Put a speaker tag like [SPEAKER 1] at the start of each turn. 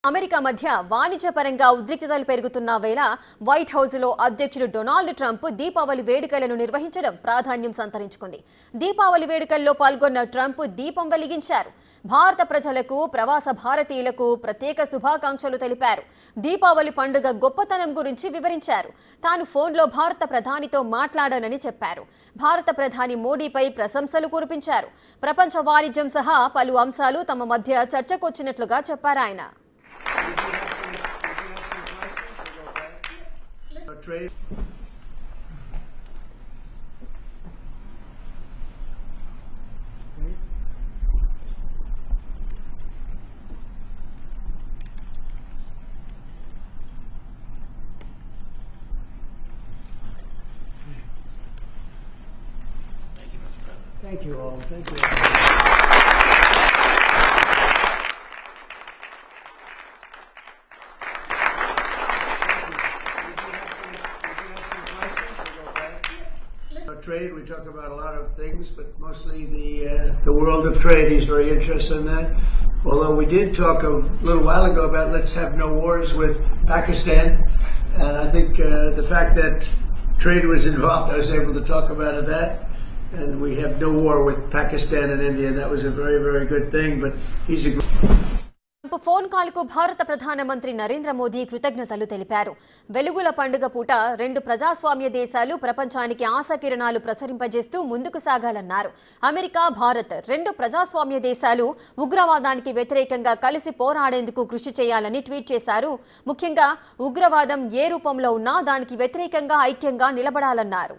[SPEAKER 1] America మధ్య వాణిజ్యపరంగా ఉద్రిక్తతలు పెరుగుతున్న వేళ వైట్ హౌస్ లో అధ్యక్షుడు డొనాల్డ్ ట్రంప్ దీపావళి వేడుకలను నిర్వహించడం ప్రాధాన్యం సంతరించుకుంది. దీపావళి వేడుకల్లో పాల్గొన్న ట్రంప్ దీపం వెలిగించారు. భారత ప్రజలకు, ప్రవాస భారతీయులకు ప్రత్యేక శుభాకాంక్షలు తెలిపారు. దీపావళి పండుగ గొప్పతనం గురించి వివరించారు. తాను ఫోన్లో భారత ప్రధానితో మాట్లాడానని చెప్పారు. భారత ప్రధాని మోడీపై ప్రశంసలు కురిపించారు. ప్రపంచ వాణిజ్యం సహా పలు అంశాలు తమ మధ్య చర్చకొచ్చినట్లుగా చెప్పారు ఆయన.
[SPEAKER 2] Trade. Thank you all. Thank you all. Trade, we talk about a lot of things, but mostly the world of trade. He's very interested in that. Although we did talk a little while ago about let's have no wars with Pakistan, and I think the fact that trade was involved, I was able to talk about that, and we have no war with Pakistan and India. And that was a very, very good thing. But he's a
[SPEAKER 1] phone call కు భారత ప్రధానమంత్రి నరేంద్ర మోదీ కృతజ్ఞతలు తెలిపారు. వెలుగుల పండుగ పూట రెండు ప్రజాస్వామ్య దేశాలు ప్రపంచానికి ఆశాకిరణాలు ప్రసరింపజేస్తూ ముందుకు సాగాలన్నారు. అమెరికా, భారత్ రెండు ప్రజాస్వామ్య దేశాలు ఉగ్రవాదానికి వ్యతిరేకంగా కలిసి పోరాడేందుకు కృషి చేయాలని ట్వీట్ చేశారు. ముఖ్యంగా ఉగ్రవాదం ఏ రూపంలో ఉన్నా దానికి వ్యతిరేకంగా ఐక్యంగా నిలబడాలన్నారు.